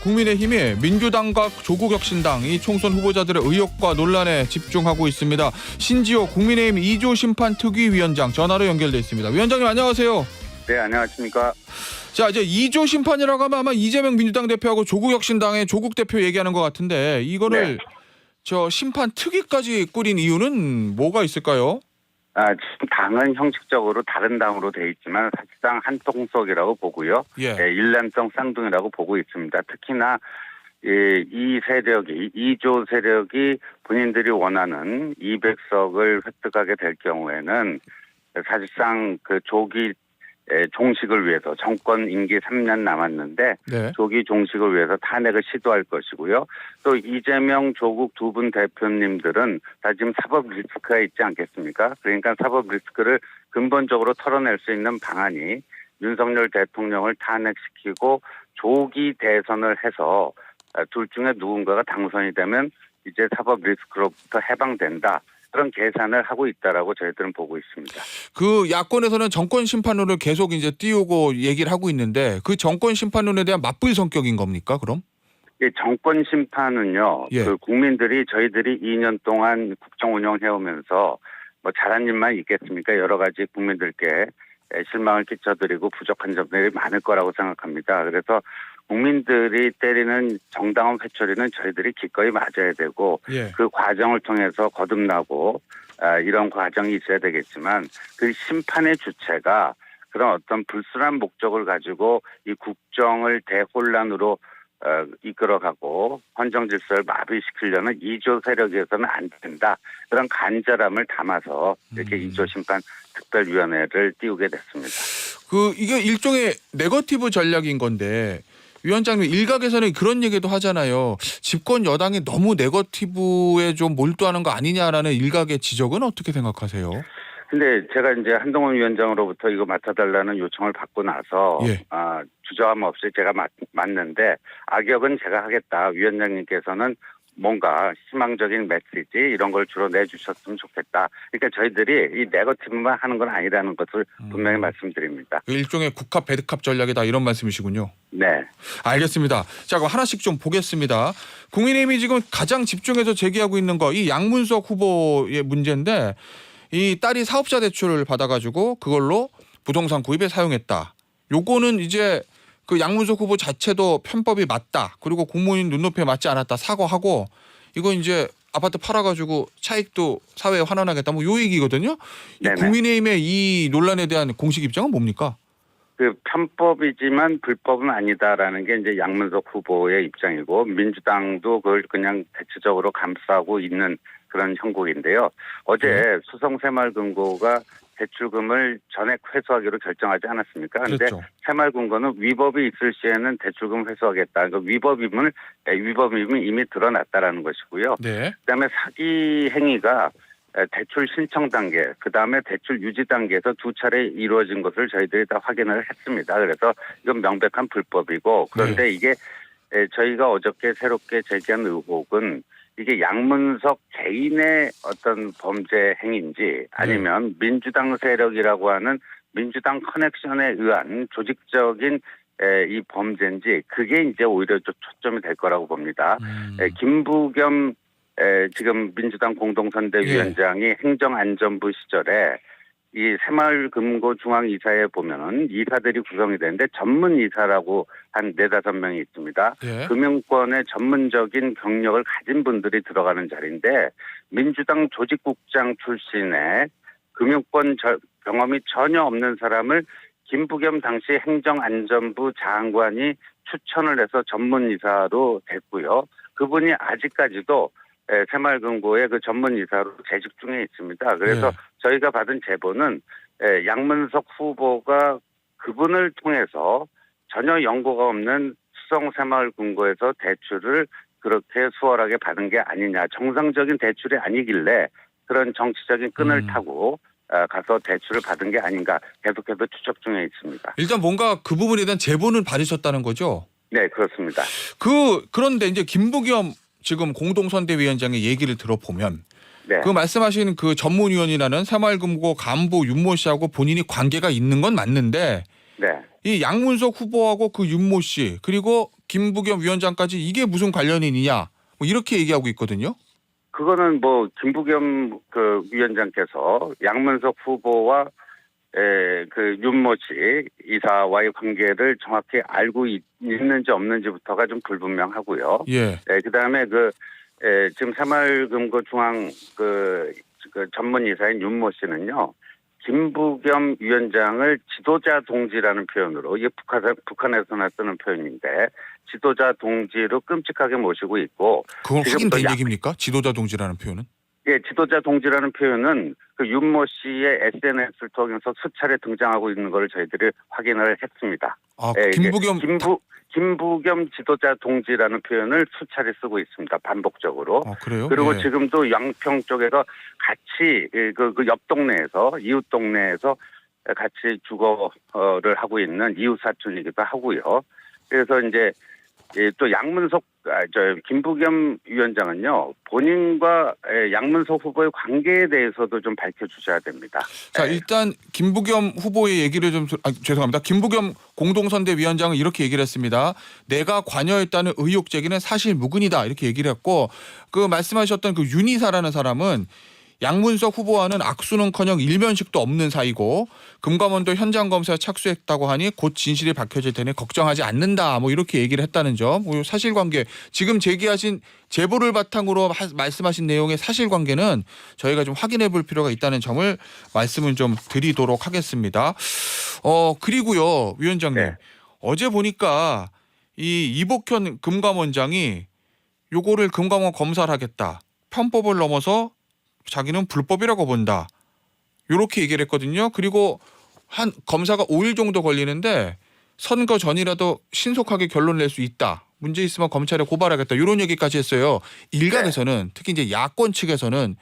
국민의힘이 민주당과 조국혁신당 이 총선 후보자들의 의혹과 논란에 집중하고 있습니다. 신지호 국민의힘 2조 심판특위위원장 전화로 연결돼 있습니다. 위원장님 안녕하세요. 네, 안녕하십니까. 자, 이제 2조 심판이라고 하면 아마 이재명 민주당 대표하고 조국혁신당의 조국 대표 얘기하는 것 같은데 이거를 저 심판특위까지 꾸린 이유는 뭐가 있을까요? 지금 당은 형식적으로 다른 당으로 돼 있지만 사실상 한통속이라고 보고요. 일란성 쌍둥이라고 보고 있습니다. 특히나 이 세력이 2조 세력이 본인들이 원하는 200석을 획득하게 될 경우에는 사실상 그 조기 종식을 위해서 정권 임기 3년 남았는데 조기 종식을 위해서 탄핵을 시도할 것이고요. 또 이재명, 조국 두 분 대표님들은 다 지금 사법 리스크가 있지 않겠습니까? 그러니까 사법 리스크를 근본적으로 털어낼 수 있는 방안이 윤석열 대통령을 탄핵시키고 조기 대선을 해서 둘 중에 누군가가 당선이 되면 이제 사법 리스크로부터 해방된다. 그런 계산을 하고 있다라고 저희들은 보고 있습니다. 그 야권에서는 정권 심판론을 계속 이제 띄우고 얘기를 하고 있는데 그 정권 심판론에 대한 맞불 성격인 겁니까? 그럼? 정권 심판은요. 그 국민들이 저희들이 2년 동안 국정 운영해 오면서 뭐 잘한 일만 있겠습니까? 여러 가지 국민들께 실망을 끼쳐드리고 부족한 점들이 많을 거라고 생각합니다. 그래서 국민들이 때리는 정당한 회초리는 저희들이 기꺼이 맞아야 되고 그 과정을 통해서 거듭나고 이런 과정이 있어야 되겠지만 그 심판의 주체가 그런 어떤 불순한 목적을 가지고 이 국정을 대혼란으로 이끌어가고 헌정 질서를 마비시키려는 2조 세력에서는 안 된다. 그런 간절함을 담아서 이렇게 2조 심판 특별위원회를 띄우게 됐습니다. 이게 일종의 네거티브 전략인 건데 위원장님 일각에서는 그런 얘기도 하잖아요. 집권 여당이 너무 네거티브에 좀 몰두하는 거 아니냐라는 일각의 지적은 어떻게 생각하세요? 근데 제가 이제 한동훈 위원장으로부터 이거 맡아달라는 요청을 받고 나서 주저함 없이 제가 맡는데 악역은 제가 하겠다. 위원장님께서는 뭔가 희망적인 메시지 이런 걸 주로 내주셨으면 좋겠다. 그러니까 저희들이 이 네거티브만 하는 건 아니라는 것을 분명히 말씀드립니다. 일종의 국합 배드캅 전략이다 이런 말씀이시군요. 네. 알겠습니다. 자, 그럼 하나씩 좀 보겠습니다. 국민의힘이 지금 가장 집중해서 제기하고 있는 거 이 양문석 후보의 문제인데 이 딸이 사업자 대출을 받아가지고 그걸로 부동산 구입에 사용했다. 요거는 이제 그 양문석 후보 자체도 편법이 맞다. 그리고 국민인 눈높이에 맞지 않았다. 사과하고 이거 이제 아파트 팔아가지고 차익도 사회에 환원하겠다. 뭐 요 얘기거든요. 이 국민의힘의 이 논란에 대한 공식 입장은 뭡니까? 그 편법이지만 불법은 아니다라는 게 이제 양문석 후보의 입장이고 민주당도 그걸 그냥 대체적으로 감싸고 있는 그런 형국인데요. 어제 수성새마을금고가 대출금을 전액 회수하기로 결정하지 않았습니까? 그런데 새마을금고는 위법이 있을 시에는 대출금 회수하겠다. 그러니까 위법임이 이미 드러났다라는 것이고요. 그다음에 사기 행위가 대출 신청 단계, 그다음에 대출 유지 단계에서 두 차례 이루어진 것을 저희들이 다 확인을 했습니다. 그래서 이건 명백한 불법이고 그런데 이게 저희가 어저께 새롭게 제기한 의혹은 이게 양문석 개인의 어떤 범죄 행위인지 아니면 민주당 세력이라고 하는 민주당 커넥션에 의한 조직적인 이 범죄인지 그게 이제 오히려 좀 초점이 될 거라고 봅니다. 김부겸 지금 민주당 공동선대위원장이 행정안전부 시절에 이 새마을금고 중앙이사에 보면은 이사들이 구성이 되는데 전문이사라고 한 4-5명이 있습니다. 금융권의 전문적인 경력을 가진 분들이 들어가는 자리인데 민주당 조직국장 출신의 금융권 경험이 전혀 없는 사람을 김부겸 당시 행정안전부 장관이 추천을 해서 전문이사로 됐고요. 그분이 아직까지도 새마을금고의 그 전문이사로 재직 중에 있습니다. 그래서 저희가 받은 제보는 양문석 후보가 그분을 통해서 전혀 연고가 없는 수성새마을금고에서 대출을 그렇게 수월하게 받은 게 아니냐. 정상적인 대출이 아니길래 그런 정치적인 끈을 타고 가서 대출을 받은 게 아닌가 계속해서 추적 중에 있습니다. 일단 뭔가 그 부분에 대한 제보는 받으셨다는 거죠? 네, 그렇습니다. 그런데 이제 김부겸 지금 공동선대위원장의 얘기를 들어보면 그 말씀하신 그 전문위원이라는 새마을금고 간부 윤모 씨하고 본인이 관계가 있는 건 맞는데 이 양문석 후보하고 그 윤모 씨 그리고 김부겸 위원장까지 이게 무슨 관련이 있냐 뭐 이렇게 얘기하고 있거든요. 그거는 뭐 김부겸 그 위원장께서 양문석 후보와 그 윤모 씨 이사와의 관계를 정확히 알고 있는지 없는지부터가 좀 불분명하고요. 예. 그다음에 지금 새마을금고 중앙 그 전문 이사인 윤모 씨는요. 김부겸 위원장을 지도자 동지라는 표현으로 이게 북한에서나 쓰는 표현인데 지도자 동지로 끔찍하게 모시고 있고 그건 지금 확인된 얘기입니까? 지도자 동지라는 표현은? 예, 지도자 동지라는 표현은 그 윤모 씨의 SNS를 통해서 수차례 등장하고 있는 걸 저희들이 확인을 했습니다. 아, 예, 김부겸 김부겸 지도자 동지라는 표현을 수차례 쓰고 있습니다. 반복적으로. 그래요? 그리고 예. 지금도 양평 쪽에서 같이 그 옆 동네에서 이웃 동네에서 같이 주거를 하고 있는 이웃 사촌이기도 하고요. 그래서 이제 또 김부겸 위원장은요 본인과 양문석 후보의 관계에 대해서도 좀 밝혀주셔야 됩니다. 자, 일단 김부겸 후보의 얘기를 좀 죄송합니다. 김부겸 공동선대위원장은 이렇게 얘기를 했습니다. 내가 관여했다는 의혹 제기는 사실 무근이다 이렇게 얘기를 했고 그 말씀하셨던 그 윤이사라는 사람은 양문석 후보와는 악수는커녕 일면식도 없는 사이고 금감원도 현장 검사에 착수했다고 하니 곧 진실이 밝혀질 테니 걱정하지 않는다 뭐 이렇게 얘기를 했다는 점. 사실관계 지금 제기하신 제보를 바탕으로 말씀하신 내용의 사실관계는 저희가 좀 확인해 볼 필요가 있다는 점을 말씀을 좀 드리도록 하겠습니다. 그리고요 위원장님 네. 어제 보니까 이 이복현 금감원장이 요거를 금감원 검사를 하겠다. 편법을 넘어서 자기는 불법이라고 본다. 이렇게 얘기를 했거든요. 그리고 한 검사가 5일 정도 걸리는데 선거 전이라도 신속하게 결론을 낼 수 있다. 문제 있으면 검찰에 고발하겠다. 이런 얘기까지 했어요. 일각에서는 특히 이제 야권 측에서는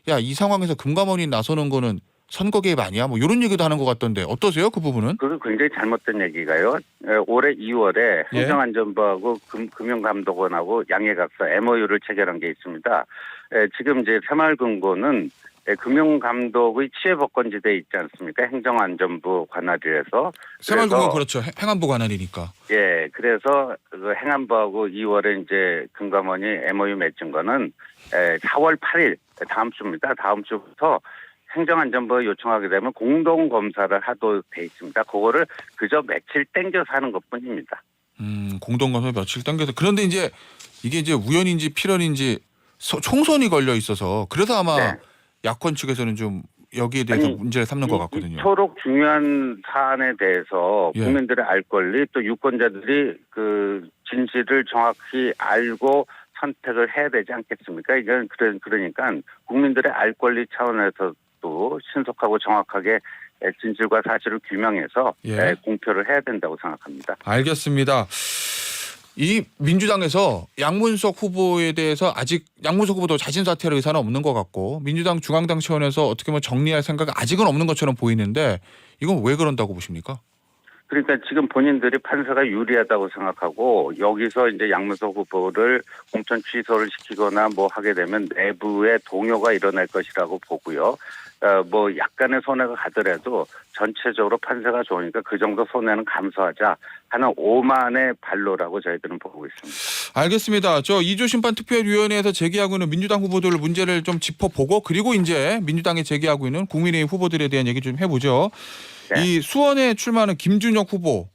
야, 이 상황에서 금감원이 나서는 거는 선거 개입 아니야? 뭐 이런 얘기도 하는 것 같던데 어떠세요? 그 부분은? 그거 굉장히 잘못된 얘기가요. 올해 2월에 예. 행정안전부하고 금융감독원하고 양해각서 MOU를 체결한 게 있습니다. 지금 이제 새마을금고는 금융감독의 치해법권지대에 있지 않습니까? 행정안전부 관할이라서. 새마을금고 그렇죠. 행안부 관할이니까. 예, 그래서 그 행안부하고 2월에 이제 금감원이 MOU 맺은 거는 4월 8일 다음 주입니다. 다음 주부터 행정안전부가 요청하게 되면 공동검사를 하도록 돼 있습니다. 그거를 그저 며칠 땡겨서 하는 것뿐입니다. 공동검사 며칠 당겨서 그런데 이제 이게 이제 우연인지 필연인지 총선이 걸려 있어서 그래서 아마 네. 야권 측에서는 좀 여기에 대해서 문제를 삼는 것 같거든요. 이토록 중요한 사안에 대해서 예. 국민들의 알 권리 또 유권자들이 그 진실을 정확히 알고 선택을 해야 되지 않겠습니까? 이건 그러니까 국민들의 알 권리 차원에서도 신속하고 정확하게 진실과 사실을 규명해서 예. 공표를 해야 된다고 생각합니다. 알겠습니다. 이 민주당에서 양문석 후보에 대해서 아직 양문석 후보도 자진 사퇴할 의사는 없는 것 같고 민주당 중앙당 차원에서 어떻게 보면 정리할 생각은 아직은 없는 것처럼 보이는데 이건 왜 그런다고 보십니까? 그러니까 지금 본인들이 판사가 유리하다고 생각하고 여기서 이제 양문석 후보를 공천 취소를 시키거나 뭐 하게 되면 내부에 동요가 일어날 것이라고 보고요. 뭐 약간의 손해가 가더라도 전체적으로 판세가 좋으니까 그 정도 손해는 감수하자 하는 오만의 발로라고 저희들은 보고 있습니다. 알겠습니다. 저 이조심판 특별위원회에서 제기하고 있는 민주당 후보들 문제를 좀 짚어보고 그리고 이제 민주당이 제기하고 있는 국민의힘 후보들에 대한 얘기 좀 해보죠. 네. 이 수원에 출마하는 김준혁 후보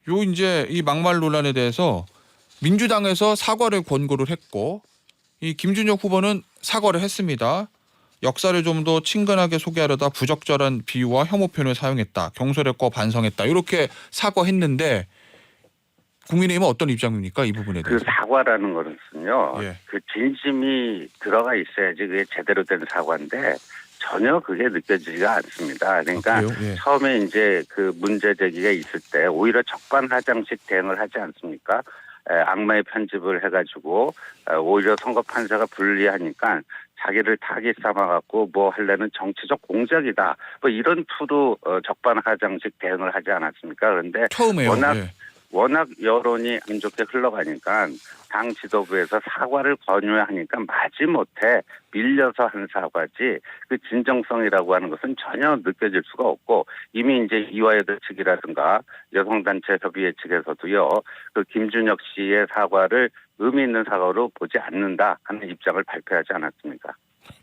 요 이제 이 막말 논란에 대해서 민주당에서 사과를 권고를 했고 이 김준혁 후보는 사과를 했습니다. 역사를 좀 더 친근하게 소개하려다 부적절한 비유와 혐오 표현을 사용했다. 경솔했고 반성했다. 이렇게 사과했는데 국민의힘은 어떤 입장입니까? 이 부분에 그 대해서. 사과라는 것은요. 예. 그 진심이 들어가 있어야지 그게 제대로 된 사과인데 전혀 그게 느껴지지가 않습니다. 그러니까 그래요? 예. 처음에 이제 그 문제 제기가 있을 때 오히려 적반하장식 대응을 하지 않습니까? 악마의 편집을 해가지고 오히려 선거 판사가 불리하니까 자기를 타깃 삼아갖고 뭐 하려는 정치적 공작이다. 뭐 이런 투로 적반하장식 대응을 하지 않았습니까? 그런데 처음에요. 워낙 예. 워낙 여론이 안 좋게 흘러가니까 당 지도부에서 사과를 권유하니까 마지못해 밀려서 한 사과지 그 진정성이라고 하는 것은 전혀 느껴질 수가 없고 이미 이제 이화여대 측이라든가 여성단체 협의회 측에서도요 그 김준혁 씨의 사과를 의미 있는 사과로 보지 않는다 하는 입장을 발표하지 않았습니까?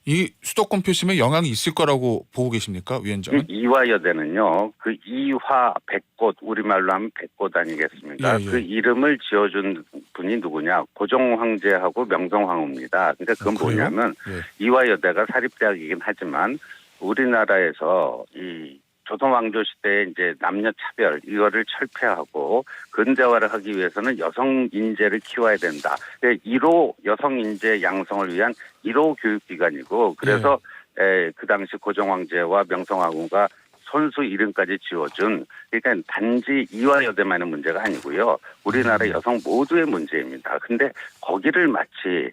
이 수도권 표심에 영향이 있을 거라고 보고 계십니까, 위원장은? 이화여대는요, 그 이화 백꽃, 우리말로 하면 백꽃 아니겠습니까? 예, 예. 그 이름을 지어준 분이 누구냐? 고종황제하고 명성황후입니다. 그러니까 그건 그래요? 뭐냐면 예. 이화여대가 사립대학이긴 하지만 우리나라에서 이 조선왕조 시대에 이제 남녀 차별 이거를 철폐하고 근대화를 하기 위해서는 여성 인재를 키워야 된다. 1호 여성 인재 양성을 위한 1호 교육기관이고 그래서 그 당시 고종황제와 명성황후가 선수 이름까지 지어준 그러니까 단지 이화여대만의 문제가 아니고요. 우리나라 여성 모두의 문제입니다. 근데 거기를 마치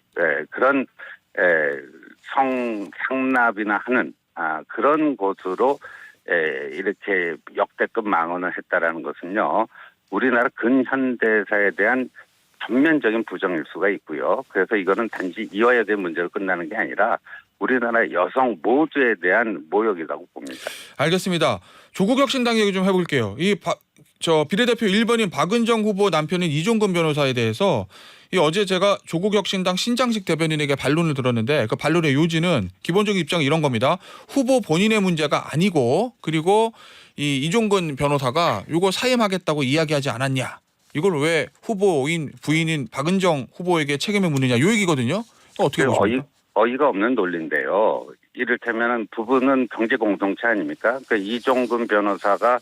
그런 성상납이나 하는 그런 곳으로 이렇게 역대급 망언을 했다라는 것은요. 우리나라 근현대사에 대한 전면적인 부정일 수가 있고요. 그래서 이거는 단지 이화여대 문제로 끝나는 게 아니라 우리나라 여성 모두에 대한 모욕이라고 봅니다. 알겠습니다. 조국혁신당 얘기 좀 해볼게요. 비례대표 1번인 박은정 후보 남편인 이종근 변호사에 대해서 어제 제가 조국혁신당 신장식 대변인에게 반론을 들었는데 그 반론의 요지는 기본적인 입장이 이런 겁니다. 후보 본인의 문제가 아니고 그리고 이종근 변호사가 이거 사임하겠다고 이야기하지 않았냐. 이걸 왜 후보인 부인인 박은정 후보에게 책임을 묻느냐. 요 얘기거든요. 어떻게 보십니까? 어이가 없는 논리인데요. 이를테면 부부는 경제 공동체 아닙니까? 그 이종근 변호사가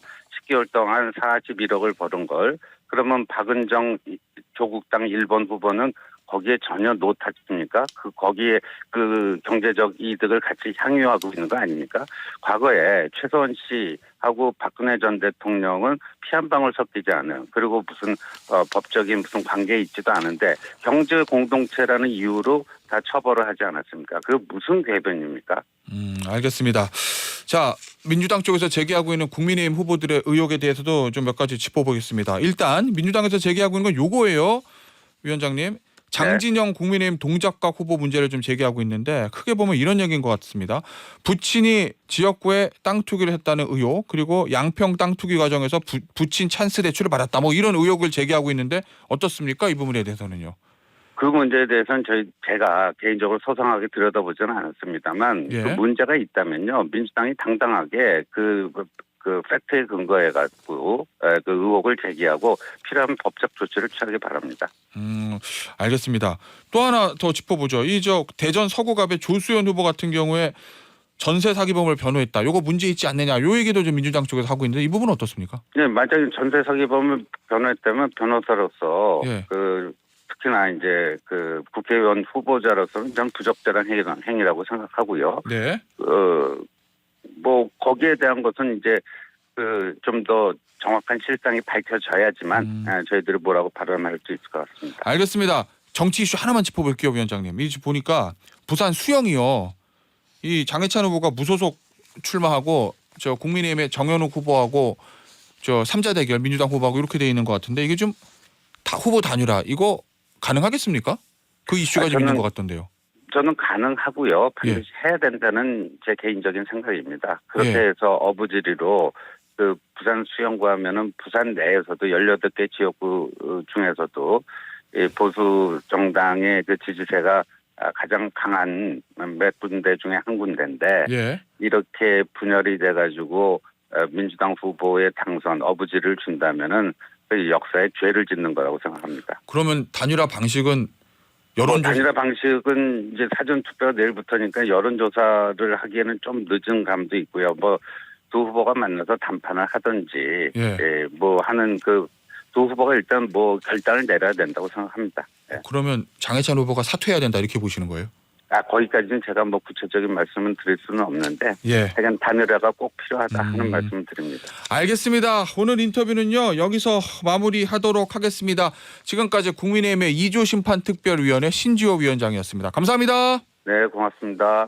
10개월 동안 41억을 버는 걸 그러면 박은정 조국당 1번 후보는 거기에 전혀 노탔습니까? 거기에 그 경제적 이득을 같이 향유하고 있는 거 아닙니까? 과거에 최서원 씨하고 박근혜 전 대통령은 피 한 방울 섞이지 않은 그리고 무슨 법적인 무슨 관계에 있지도 않은데 경제 공동체라는 이유로 다 처벌을 하지 않았습니까? 그 무슨 궤변입니까? 알겠습니다. 자, 민주당 쪽에서 제기하고 있는 국민의힘 후보들의 의혹에 대해서도 좀 몇 가지 짚어보겠습니다. 일단 민주당에서 제기하고 있는 건 요거예요. 위원장님. 장진영 국민의힘 동작각 후보 문제를 좀 제기하고 있는데 크게 보면 이런 얘기인 것 같습니다. 부친이 지역구에 땅 투기를 했다는 의혹 그리고 양평 땅 투기 과정에서 부친 찬스 대출을 받았다. 뭐 이런 의혹을 제기하고 있는데 어떻습니까? 이 부분에 대해서는요. 그 문제에 대해서는 제가 개인적으로 소상하게 들여다보지는 않았습니다만 예. 그 문제가 있다면요. 민주당이 당당하게 그 팩트에 근거해가지고 그 의혹을 제기하고 필요한 법적 조치를 취하기 바랍니다. 알겠습니다. 또 하나 더 짚어보죠. 대전 서구갑의 조수연 후보 같은 경우에 전세 사기범을 변호했다. 요거 문제 있지 않느냐. 요 얘기도 좀 민주당 쪽에서 하고 있는데 이 부분은 어떻습니까? 네, 만약에 전세 사기범을 변호했다면 변호사로서 예. 특히나 이제 그 국회의원 후보자로서는 전 부적절한 행위라고 생각하고요. 네. 뭐 거기에 대한 것은 이제 좀 더 정확한 실상이 밝혀져야지만 저희들이 뭐라고 발언할 수 있을 것 같습니다. 알겠습니다. 정치 이슈 하나만 짚어볼게요, 위원장님. 이 보니까 부산 수영이요. 이 장해찬 후보가 무소속 출마하고 저 국민의힘의 정현욱 후보하고 저 3자 대결 민주당 후보하고 이렇게 돼 있는 것 같은데 이게 좀 후보 단일화 이거 가능하겠습니까? 그 이슈가 좀 있는 것 같던데요. 저는 가능하고요. 반드시 해야 된다는 제 개인적인 생각입니다. 그렇게 해서 어부지리로 그 부산 수영구 하면은 부산 내에서도 18개 지역구 중에서도 보수 정당의 그 지지세가 가장 강한 몇 군데 중에 한 군데인데 이렇게 분열이 돼가지고 민주당 후보의 당선 어부지를 준다면은 그 역사에 죄를 짓는 거라고 생각합니다. 그러면 단일화 방식은 단일화 방식은 이제 사전 투표가 내일부터니까 여론조사를 하기에는 좀 늦은 감도 있고요. 뭐 두 후보가 만나서 담판을 하든지 뭐 하는 그 두 후보가 일단 뭐 결단을 내려야 된다고 생각합니다. 그러면 장해찬 후보가 사퇴해야 된다 이렇게 보시는 거예요? 거기까지는 제가 뭐 구체적인 말씀은 드릴 수는 없는데 하여간 단일화가 꼭 필요하다 하는 말씀을 드립니다. 알겠습니다. 오늘 인터뷰는요. 여기서 마무리하도록 하겠습니다. 지금까지 국민의힘의 2조 심판특별위원회 신지호 위원장이었습니다. 감사합니다. 네, 고맙습니다.